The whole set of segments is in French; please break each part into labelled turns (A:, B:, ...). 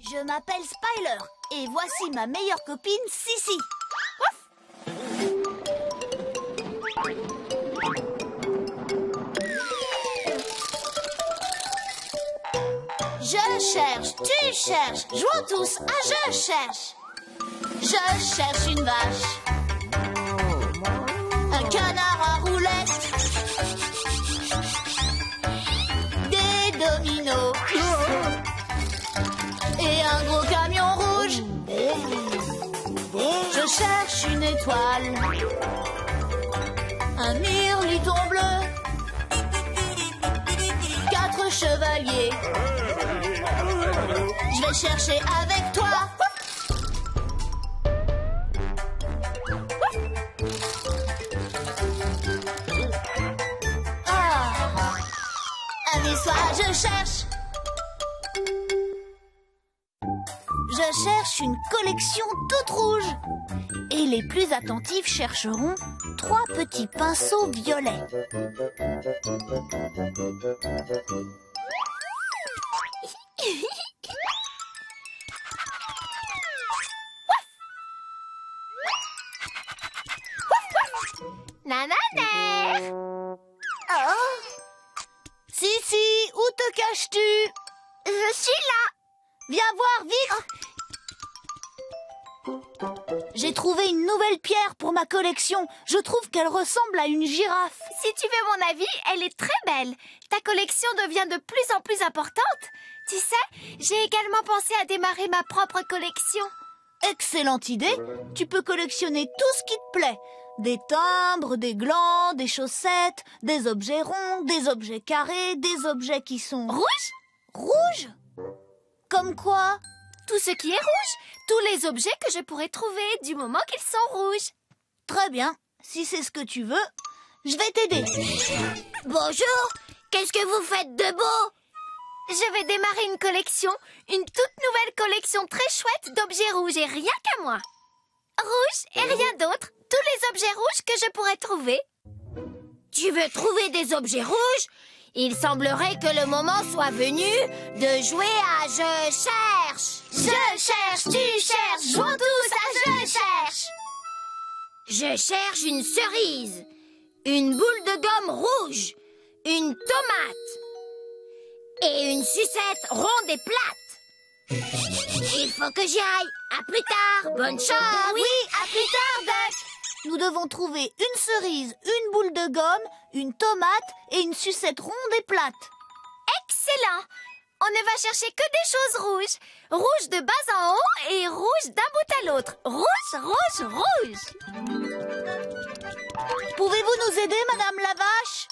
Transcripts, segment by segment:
A: Je m'appelle Spyler et voici ma meilleure copine, Sissi. Je cherche, tu cherches, jouons tous à je cherche. Je cherche une vache, un canard à roulettes, des dominos et un gros camion rouge. Je cherche une étoile, un mirliton bleu, 4 chevaliers. Je vais chercher avec toi. Un histoire, je cherche. Je cherche une collection toute rouge. Et les plus attentifs chercheront 3 petits pinceaux violets.
B: Nananer!
A: Oh. Sissi, où te caches-tu?
B: Je suis là!
A: Viens voir, vite! J'ai trouvé une nouvelle pierre pour ma collection. Je trouve qu'elle ressemble à une girafe.
B: Si tu veux mon avis, elle est très belle. Ta collection devient de plus en plus importante. Tu sais, j'ai également pensé à démarrer ma propre collection.
A: Excellente idée. Tu peux collectionner tout ce qui te plaît. Des timbres, des glands, des chaussettes, des objets ronds, des objets carrés, des objets qui sont...
B: Rouges?
A: Rouges? Comme quoi?
B: Tout ce qui est rouge. Tous les objets que je pourrais trouver du moment qu'ils sont rouges.
A: Très bien. Si c'est ce que tu veux, je vais t'aider.
B: Bonjour. Qu'est-ce que vous faites de beau? Je vais démarrer une collection. Une toute nouvelle collection très chouette d'objets rouges et rien qu'à moi. Rouge et rien d'autre. Tous les objets rouges que je pourrais trouver. Tu veux trouver des objets rouges? Il semblerait que le moment soit venu de jouer à Je cherche.
A: Je cherche, tu cherches, jouons tous à Je cherche.
B: Je cherche une cerise, une boule de gomme rouge, une tomate et une sucette ronde et plate. Il faut que j'y aille. À plus tard. Bonne chance.
A: Oui, à plus tard, Duck. Nous devons trouver une cerise, une boule de gomme, une tomate et une sucette ronde et plate.
B: Excellent. On ne va chercher que des choses rouges. Rouge de bas en haut et rouge d'un bout à l'autre. Rouge, rouge, rouge.
A: Pouvez-vous nous aider, Madame la Vache?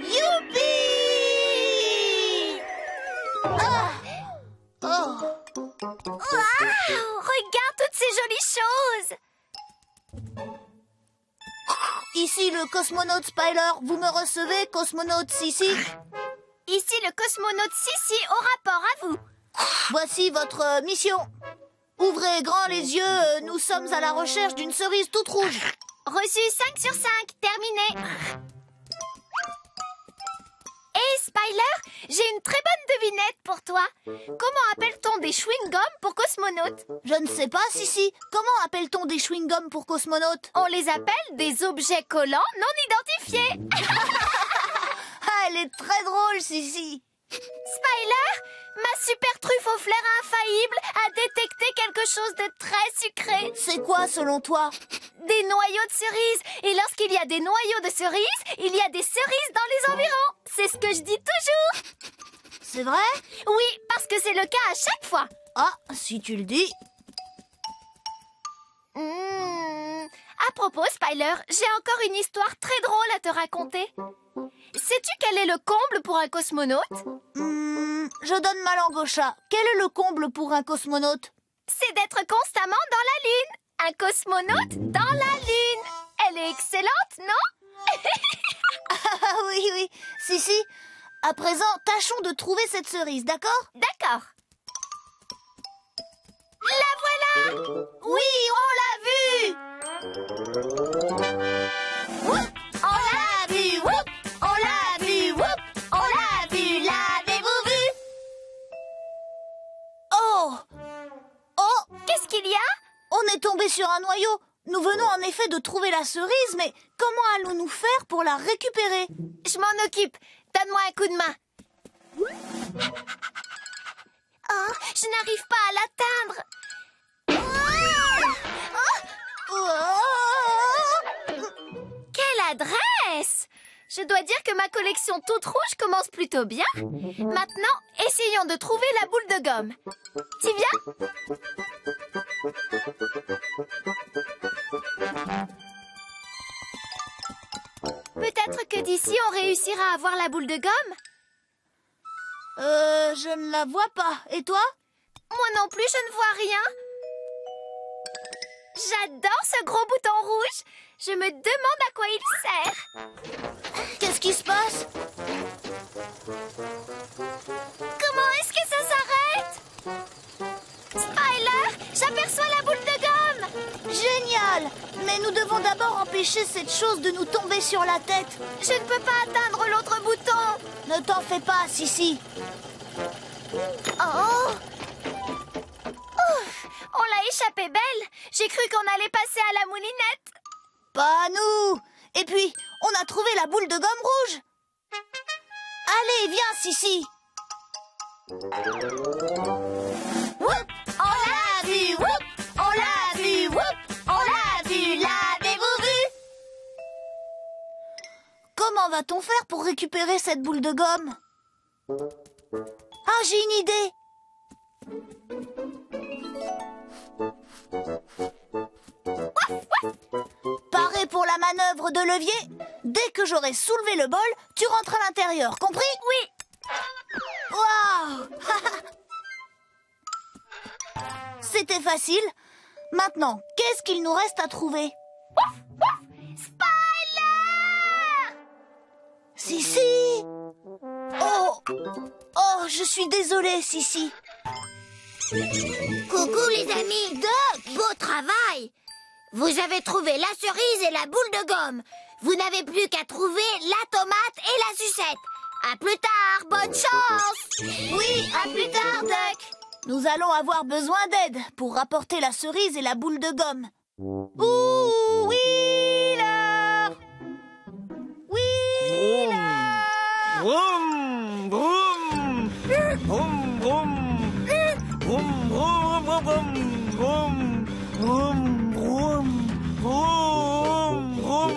A: Youpi! Ah! Oh!
B: Wow, regarde toutes ces jolies choses.
A: Ici le cosmonaute Spyler. Vous me recevez, cosmonaute Sissi?
B: Ici le cosmonaute Sissi au rapport à vous.
A: Voici votre mission. Ouvrez grand les yeux, nous sommes à la recherche d'une cerise toute rouge.
B: Reçu 5 sur 5, terminé. Hey Spyler, j'ai une très bonne devinette pour toi. Comment appelle-t-on des chewing-gums pour cosmonautes?
A: Je ne sais pas, Sissi. Comment appelle-t-on des chewing-gums pour cosmonautes?
B: On les appelle des objets collants non identifiés.
A: Ah, elle est très drôle, Sissi.
B: Spyler, ma super truffe au flair infaillible a détecté quelque chose de très sucré.
A: C'est quoi, selon toi?
B: Des noyaux de cerises. Et lorsqu'il y a des noyaux de cerises, il y a des cerises dans les environs. C'est ce que je dis toujours.
A: C'est vrai?
B: Oui, parce que c'est le cas à chaque fois.
A: Ah, si tu le dis.
B: À propos, Spyler, j'ai encore une histoire très drôle à te raconter. Sais-tu quel est le comble pour un cosmonaute?
A: Je donne ma langue au chat. Quel est le comble pour un cosmonaute?
B: C'est d'être constamment dans la Lune. Un cosmonaute dans la Lune. Elle est excellente, non?
A: Ah oui, oui. Sissi, à présent, tâchons de trouver cette cerise, d'accord?
B: D'accord. La voilà!
A: Oui, on l'a vue!
B: On l'a vue, whoop! On l'a vue, whoop! On l'a vue, la
A: tombé sur un noyau. Nous venons en effet de trouver la cerise, mais comment allons-nous faire pour la récupérer?
B: Je m'en occupe. Donne-moi un coup de main. Oh, je n'arrive pas à l'atteindre. Quelle adresse! Je dois dire que ma collection toute rouge commence plutôt bien. Maintenant, essayons de trouver la boule de gomme. Tu viens? Peut-être que d'ici, on réussira à voir la boule de gomme?
A: Je ne la vois pas. Et toi?
B: Moi non plus, je ne vois rien. J'adore ce gros bouton rouge. Je me demande à quoi il sert.
A: Qu'est-ce qui se passe?
B: Comment est-ce que ça s'arrête? Spyler, j'aperçois la boule de gomme.
A: Génial! Mais nous devons d'abord empêcher cette chose de nous tomber sur la tête.
B: Je ne peux pas atteindre l'autre bouton.
A: Ne t'en fais pas, Sissi.
B: Oh! Ouf, on l'a échappé belle. J'ai cru qu'on allait passer à la moulinette.
A: Pas nous! Et puis, on a trouvé la boule de gomme rouge. Allez, viens, Sissi. Whoop! On l'a vu, whoop! On l'a vu, whoop! On l'a vu, l'avez-vous vu? Comment va-t-on faire pour récupérer cette boule de gomme? Ah, j'ai une idée! Paré pour la manœuvre de levier. Dès que j'aurai soulevé le bol, tu rentres à l'intérieur, compris?
B: Oui.
A: Waouh! C'était facile. Maintenant, qu'est-ce qu'il nous reste à trouver?
B: Spyler!
A: Sissi! Oh! Oh, je suis désolée, Sissi.
B: Coucou les amis. Doc, beau travail. Vous avez trouvé la cerise et la boule de gomme. Vous n'avez plus qu'à trouver la tomate et la sucette. À plus tard, bonne chance.
A: Oui, à plus tard, Duck. Nous allons avoir besoin d'aide pour rapporter la cerise et la boule de gomme. Ouh, Wheeler! Wheeler!
C: Vroom, vroom, vroom, vroom, vroom, vroom, vroom, vroom, vroom,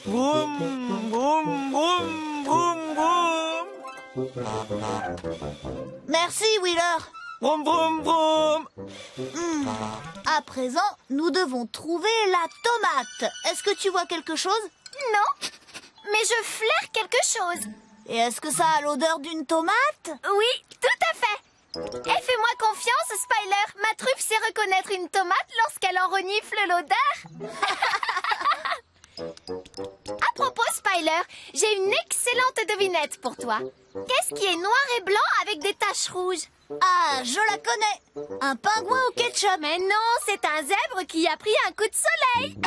C: vroom, vroom, vroom, vroom.
A: Merci, Wheeler.
C: Vroom, vroom, vroom.
A: À présent, nous devons trouver la tomate. Est-ce que tu vois quelque chose?
B: Non, mais je flaire quelque chose.
A: Et est-ce que ça a l'odeur d'une tomate?
B: Oui, tout à fait. Et fais-moi confiance, Spyler. Ma truffe sait reconnaître une tomate lorsqu'elle en renifle l'odeur. À propos, Spyler, j'ai une excellente devinette pour toi. Qu'est-ce qui est noir et blanc avec des taches rouges?
A: Ah, je la connais. Un pingouin au ketchup.
B: Mais non, c'est un zèbre qui a pris un coup de soleil.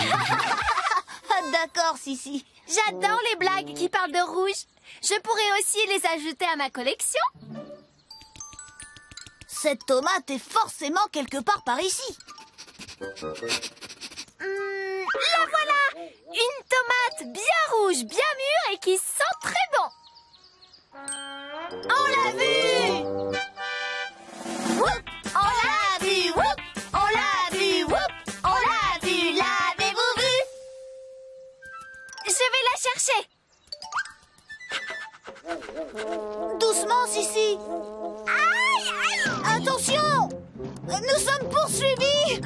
A: Ah, d'accord, Sissi.
B: J'adore les blagues qui parlent de rouge. Je pourrais aussi les ajouter à ma collection.
A: Cette tomate est forcément quelque part par ici.
B: La voilà! Une tomate bien rouge, bien mûre et qui sent très bon.
A: On l'a vu! Whoop! On l'a vu! Whoop! On l'a vu! Whoop! On l'a vu! L'avez-vous vu?
B: Je vais la chercher.
A: Doucement, Sissi.
B: Aïe, aïe!
A: Attention! Nous sommes poursuivis!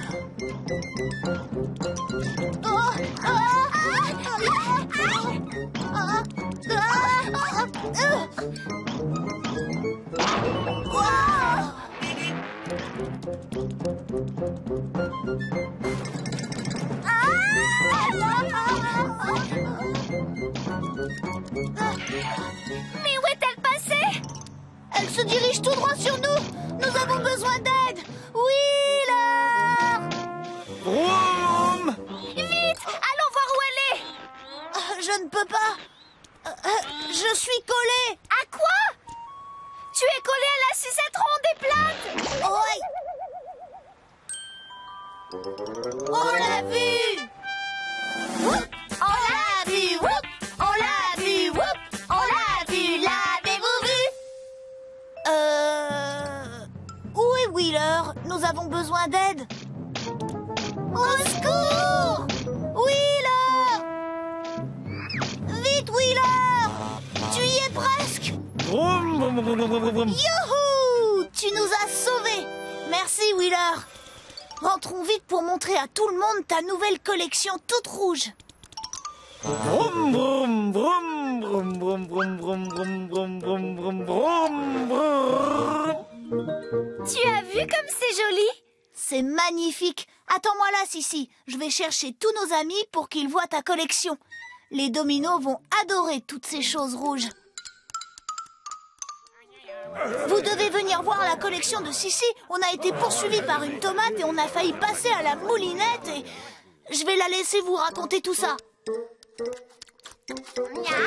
B: Mais où est-elle passée?
A: Elle se dirige tout droit sur nous! Nous avons besoin d'aide! Wheeler!
C: Vroom!
B: Vite, allons voir où elle est.
A: Je ne peux pas. Je suis collée.
B: À quoi? Tu es collée à la sucette ronde et plate.
A: Oui. Oh nous avons besoin d'aide. Au secours! Wheeler! Vite, Wheeler! Tu y es presque!
C: Vroom, vroom, vroom, vroom, vroom, vroom.
A: Youhou! Tu nous as sauvés! Merci, Wheeler! Rentrons vite pour montrer à tout le monde ta nouvelle collection toute rouge.
C: Vroom, vroom, vroom, vroom, vroom, vroom, vroom, vroom, vroom, vroom, vroom, vroom, vroom.
B: Tu as vu comme c'est joli?
A: C'est magnifique! Attends-moi là, Sissi. Je vais chercher tous nos amis pour qu'ils voient ta collection. Les dominos vont adorer toutes ces choses rouges. Vous devez venir voir la collection de Sissi. On a été poursuivis par une tomate et on a failli passer à la moulinette et... Je vais la laisser vous raconter tout ça.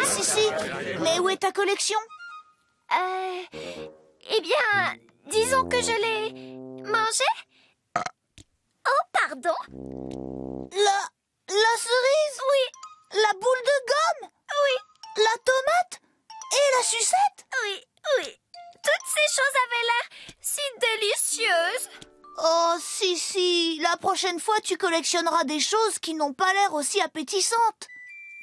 A: Sissi, mais où est ta collection?
B: Eh bien, disons que je l'ai mangée. Oh, pardon.
A: La cerise?
B: Oui,
A: La boule de gomme?
B: oui,
A: La tomate? Et la sucette?
B: oui, oui. Toutes ces choses avaient l'air si délicieuses.
A: Oh, Sissi, la prochaine fois tu collectionneras des choses qui n'ont pas l'air aussi appétissantes.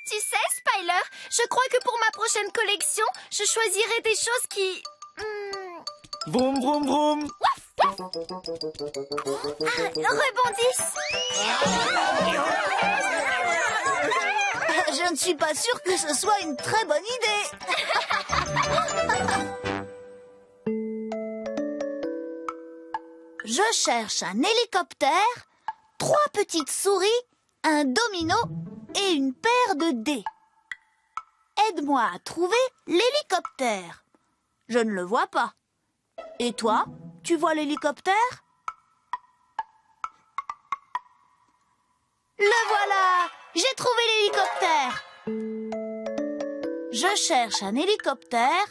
B: Tu sais, Spyler, je crois que pour ma prochaine collection, je choisirai des choses qui...
C: Vroom, vroom, vroom.
B: rebondissent.
A: Je ne suis pas sûre que ce soit une très bonne idée. Je cherche un hélicoptère, 3 petites souris, un domino et une paire de dés. Aide-moi à trouver l'hélicoptère. Je ne le vois pas. Et toi, tu vois l'hélicoptère? Le voilà! J'ai trouvé l'hélicoptère! Je cherche un hélicoptère,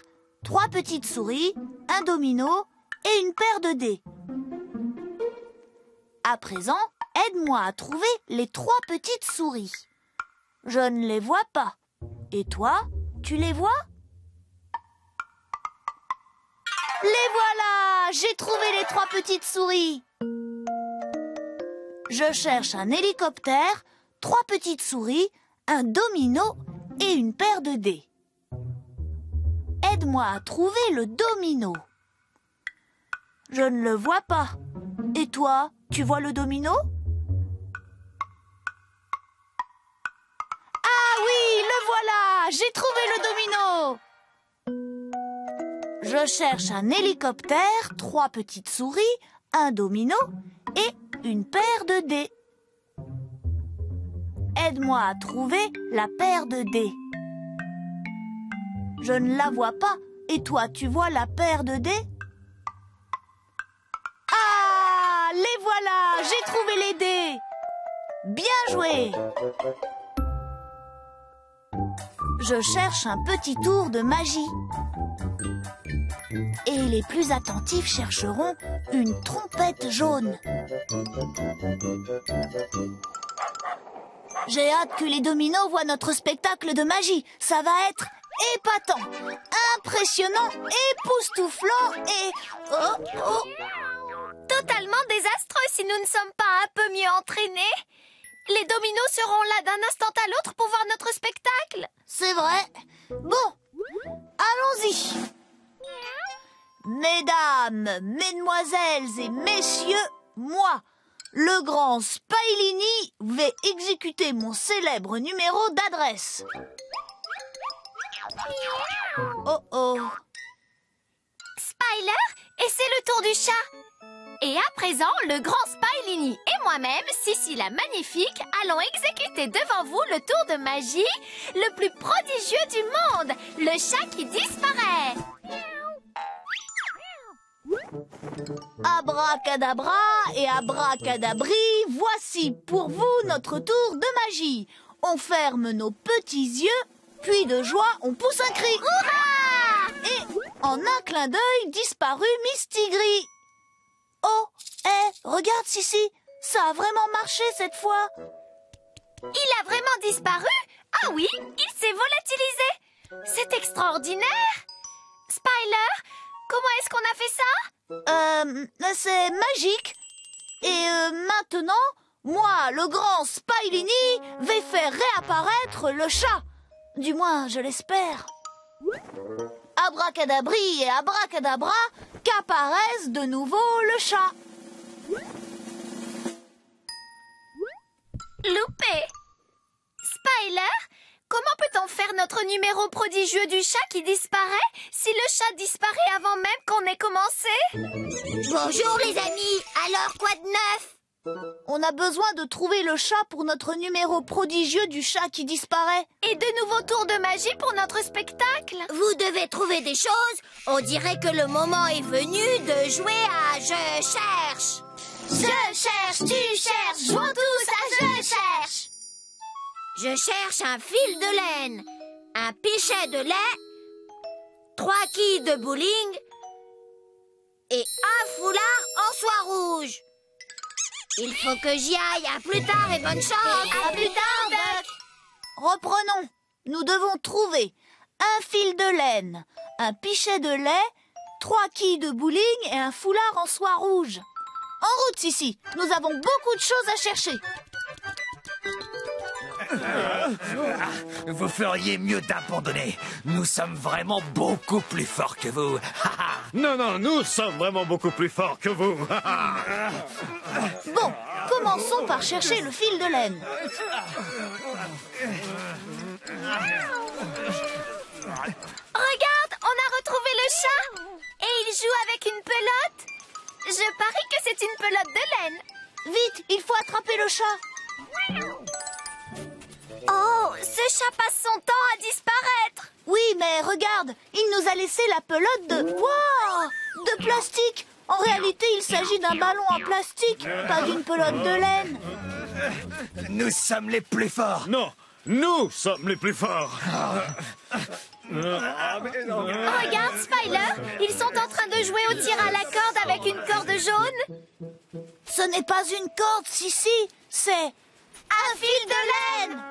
A: 3 petites souris, un domino et une paire de dés. À présent, aide-moi à trouver les 3 petites souris. Je ne les vois pas. Et toi, tu les vois? Les voilà! J'ai trouvé les 3 petites souris. Je cherche un hélicoptère, 3 petites souris, un domino et une paire de dés. Aide-moi à trouver le domino. Je ne le vois pas. Et toi, tu vois le domino? Ah oui, le voilà! J'ai trouvé le domino! Je cherche un hélicoptère, 3 petites souris, un domino et une paire de dés. Aide-moi à trouver la paire de dés. Je ne la vois pas. Et toi, tu vois la paire de dés? Ah, les voilà! J'ai trouvé les dés! Bien joué! Je cherche un petit tour de magie. Et les plus attentifs chercheront une trompette jaune. J'ai hâte que les dominos voient notre spectacle de magie. Ça va être épatant, impressionnant, époustouflant et... Oh, oh.
B: Totalement désastreux si nous ne sommes pas un peu mieux entraînés. Les dominos seront là d'un instant à l'autre pour voir notre spectacle.
A: C'est vrai. Bon, allons-y. Mesdames, mesdemoiselles et messieurs, moi, le grand Spylini, vais exécuter mon célèbre numéro d'adresse. Oh oh.
B: Spyler, et c'est le tour du chat. Et à présent, le grand Spylini et moi-même, Sissi la magnifique, allons exécuter devant vous le tour de magie le plus prodigieux du monde, le chat qui disparaît.
A: Abracadabra et abracadabri, voici pour vous notre tour de magie. On ferme nos petits yeux, puis de joie, on pousse un cri.
B: Hurrah!
A: Et en un clin d'œil, disparut Mistigris. Oh, regarde Sissi, ça a vraiment marché cette fois.
B: Il a vraiment disparu? Ah oui, il s'est volatilisé. C'est extraordinaire. Spyler, comment est-ce qu'on a fait ça?
A: C'est magique. Et maintenant, moi, le grand Spilini, vais faire réapparaître le chat. Du moins, je l'espère. Abracadabri et abracadabra, qu'apparaisse de nouveau le chat.
B: Loupé! Spiler, comment peut-on faire notre numéro prodigieux du chat qui disparaît si le chat disparaît avant même qu'on ait commencé?
D: Bonjour les amis, alors quoi de neuf?
A: On a besoin de trouver le chat pour notre numéro prodigieux du chat qui disparaît.
B: Et de nouveaux tours de magie pour notre spectacle.
D: Vous devez trouver des choses. On dirait que le moment est venu de jouer à Je cherche.
B: Je cherche, tu cherches, jouons tous à Je cherche.
D: Je cherche un fil de laine, un pichet de lait, 3 quilles de bowling et un foulard en soie rouge. Il faut que j'y aille. À plus tard et bonne chance.
B: À plus tard, Buck.
A: Reprenons. Nous devons trouver un fil de laine, un pichet de lait, 3 quilles de bowling et un foulard en soie rouge. En route, Sissi. Nous avons beaucoup de choses à chercher.
C: Vous feriez mieux d'abandonner. Nous sommes vraiment beaucoup plus forts que vous.
E: Non, non, nous sommes vraiment beaucoup plus forts que vous.
A: Bon, commençons par chercher le fil de laine.
B: Regarde, on a retrouvé le chat. Et il joue avec une pelote. Je parie que c'est une pelote de laine.
A: Vite, il faut attraper le chat.
B: Oh, ce chat passe son temps à disparaître.
A: Oui, mais regarde, il nous a laissé la pelote de... Wow, de plastique. En réalité, il s'agit d'un ballon en plastique, pas d'une pelote de laine.
C: Nous sommes les plus forts.
E: Non, nous sommes les plus forts.
B: Regarde, Spiler, ils sont en train de jouer au tir à la corde avec une corde jaune.
A: Ce n'est pas une corde, Sissi, c'est un fil de laine.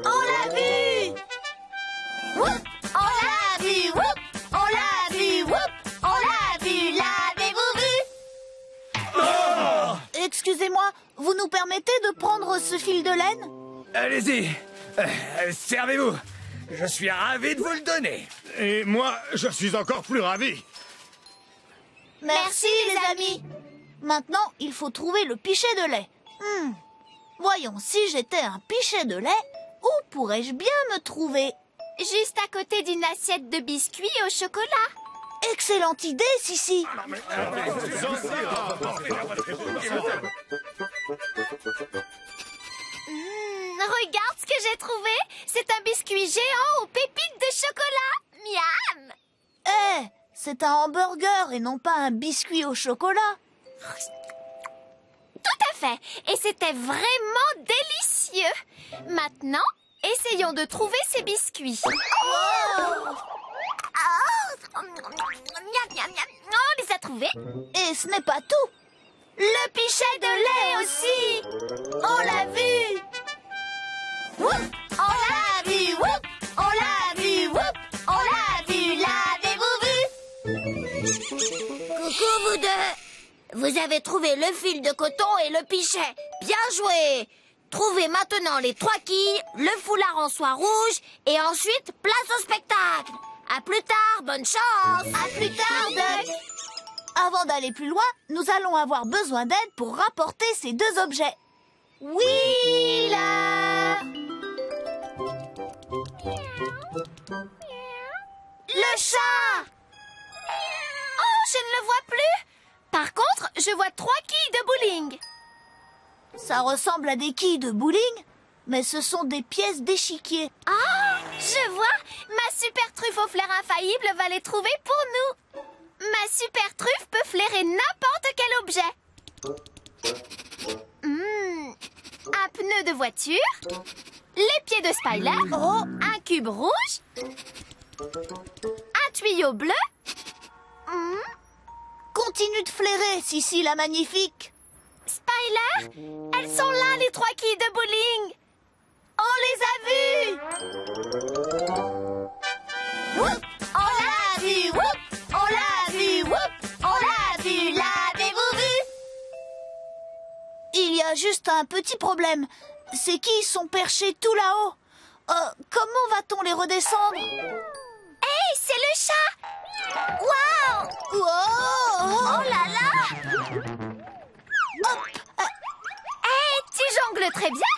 A: On l'a vu. Whoop, on l'a vu, whoop, on l'a vu, whoop, on l'a vu, l'avez-vous vu? Excusez-moi, vous nous permettez de prendre ce fil de laine?
C: Allez-y, servez-vous. Je suis ravi de vous le donner.
E: Et moi, je suis encore plus ravi.
A: Merci les amis. Maintenant, il faut trouver le pichet de lait. Voyons, si j'étais un pichet de lait, où pourrais-je bien me trouver?
B: Juste à côté d'une assiette de biscuits au chocolat.
A: Excellente idée, Sissi.
B: Regarde ce que j'ai trouvé. C'est un biscuit géant aux pépites de chocolat. Miam!
A: C'est un hamburger et non pas un biscuit au chocolat.
B: Tout à fait. Et c'était vraiment délicieux. Maintenant, essayons de trouver ces biscuits. Oh, on les a trouvés.
A: Et ce n'est pas tout.
B: Le pichet de lait aussi.
A: On l'a vu. Whoop, on l'a vu, whoop, on l'a vu, whoop, on l'a vu, l'avez-vous vu?
D: Coucou vous deux. Vous avez trouvé le fil de coton et le pichet. Bien joué. Trouvez maintenant les 3 quilles, le foulard en soie rouge et ensuite place au spectacle. À plus tard, bonne chance.
A: À plus tard, Buck. Avant d'aller plus loin, nous allons avoir besoin d'aide pour rapporter ces 2 objets. Oui, là. Le chat.
B: Oh, je ne le vois plus. Par contre, je vois 3 quilles de bowling.
A: Ça ressemble à des quilles de bowling, mais ce sont des pièces d'échiquier.
B: Ah, je vois. Ma super truffe au flair infaillible va les trouver pour nous. Ma super truffe peut flairer n'importe quel objet. Un pneu de voiture, les pieds de Spiler, un cube rouge, un tuyau bleu.
A: Continue de flairer, Sissi la magnifique.
B: Spiler, elles sont là, les 3 quilles de bowling.
A: On les a vues. Whoop, on l'a vu, whoop, on l'a vu, whoop, on l'a vu, l'avez-vous vu? Juste un petit problème. C'est qu'ils sont perchés tout là-haut. Comment va-t-on les redescendre?
B: Hey, c'est le chat! Waouh!
A: Wow!
B: Oh là là!
A: Hop!
B: Hey, tu jongles très bien!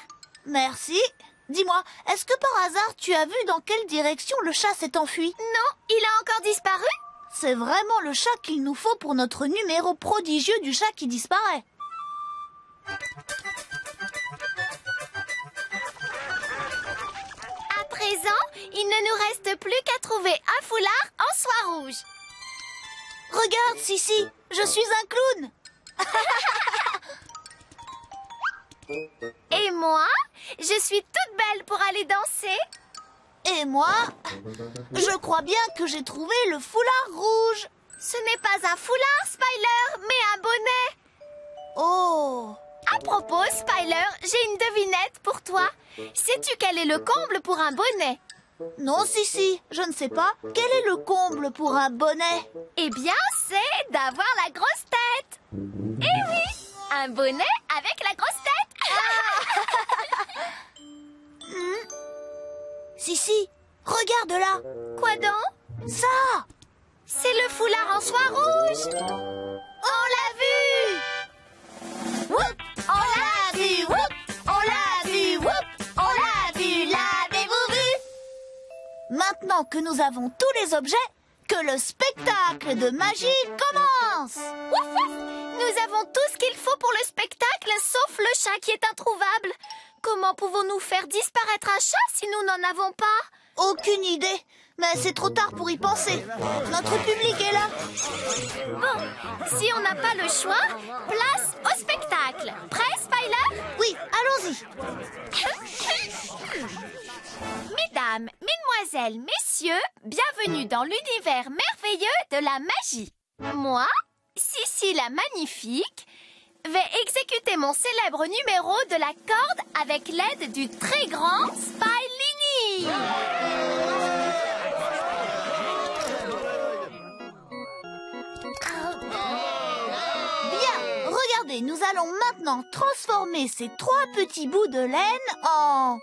A: Merci. Dis-moi, est-ce que par hasard tu as vu dans quelle direction le chat s'est enfui?
B: Non, il a encore disparu?
A: C'est vraiment le chat qu'il nous faut pour notre numéro prodigieux du chat qui disparaît.
B: À présent, il ne nous reste plus qu'à trouver un foulard en soie rouge.
A: Regarde, Sissi, je suis un clown.
B: Et moi, je suis toute belle pour aller danser.
A: Et moi, je crois bien que j'ai trouvé le foulard rouge.
B: Ce n'est pas un foulard, Spiler, mais un bonnet.
A: Oh!
B: À propos, Spiler, j'ai une devinette pour toi. Sais-tu quel est le comble pour un bonnet?
A: Non, Sissi, je ne sais pas. Quel est le comble pour un bonnet?
B: Eh bien, c'est d'avoir la grosse tête. Eh oui, un bonnet avec la grosse tête.
A: Sissi, regarde là.
B: Quoi donc?
A: Ça!
B: C'est le foulard en soie rouge. On l'a vu.
A: Whoop! On l'a vu, whoop! On l'a vu, whoop! On l'a vu, l'avez-vous vu? Maintenant que nous avons tous les objets, que le spectacle de magie commence!
B: Wouf, wouf. Nous avons tout ce qu'il faut pour le spectacle, sauf le chat qui est introuvable. Comment pouvons-nous faire disparaître un chat si nous n'en avons pas?
A: Aucune idée, mais c'est trop tard pour y penser. Notre public est là.
B: Bon, si on n'a pas le choix, place au spectacle. Prêt, Spiler?
A: Oui, allons-y.
B: Mesdames, mesdemoiselles, messieurs, bienvenue dans l'univers merveilleux de la magie. Moi, Sissi la Magnifique, vais exécuter mon célèbre numéro de la corde avec l'aide du très grand Spilini.
A: Bien, regardez, nous allons maintenant transformer ces 3 petits bouts de laine en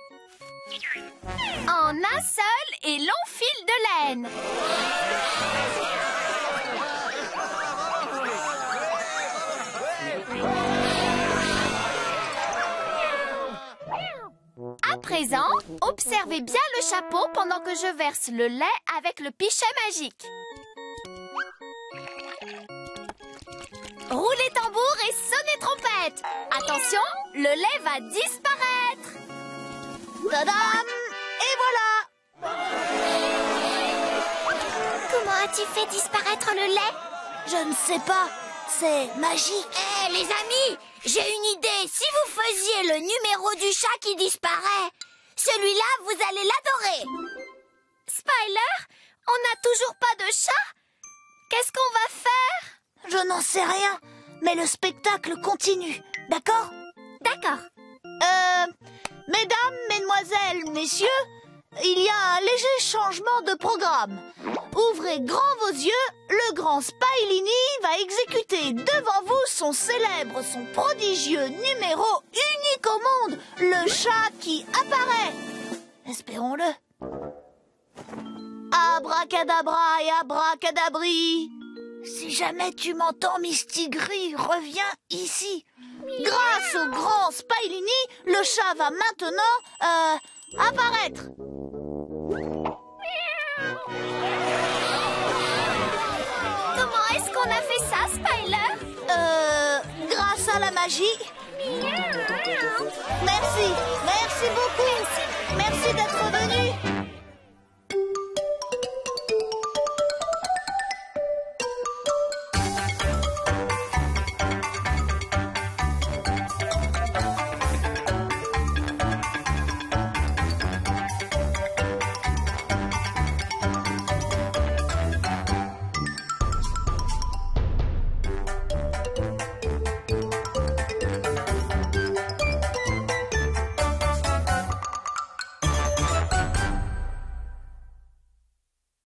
B: un seul et long fil de laine. À présent, observez bien le chapeau pendant que je verse le lait avec le pichet magique. Roulez tambour et sonnez trompette. Attention, le lait va disparaître.
A: tadam! Et voilà!
B: Comment as-tu fait disparaître le lait?
A: Je ne sais pas, c'est magique.
D: Eh, les amis, j'ai une idée. Si vous faisiez le numéro du chat qui disparaît, celui-là, vous allez l'adorer.
B: Spiler, on n'a toujours pas de chat. Qu'est-ce qu'on va faire?
A: Je n'en sais rien, mais le spectacle continue, d'accord?
B: D'accord.
A: Mesdames, mesdemoiselles, messieurs, il y a un léger changement de programme. Ouvrez grand vos yeux, le grand Spilini va exécuter devant vous son célèbre, son prodigieux numéro unique au monde, le chat qui apparaît. Espérons-le. Abracadabra et abracadabri. Si jamais tu m'entends, Mistigris, reviens ici. Grâce au grand Spilini, le chat va maintenant apparaître.
B: Comment est-ce qu'on a fait ça, Spiler?
A: Grâce à la magie. Merci beaucoup. Merci d'être venu.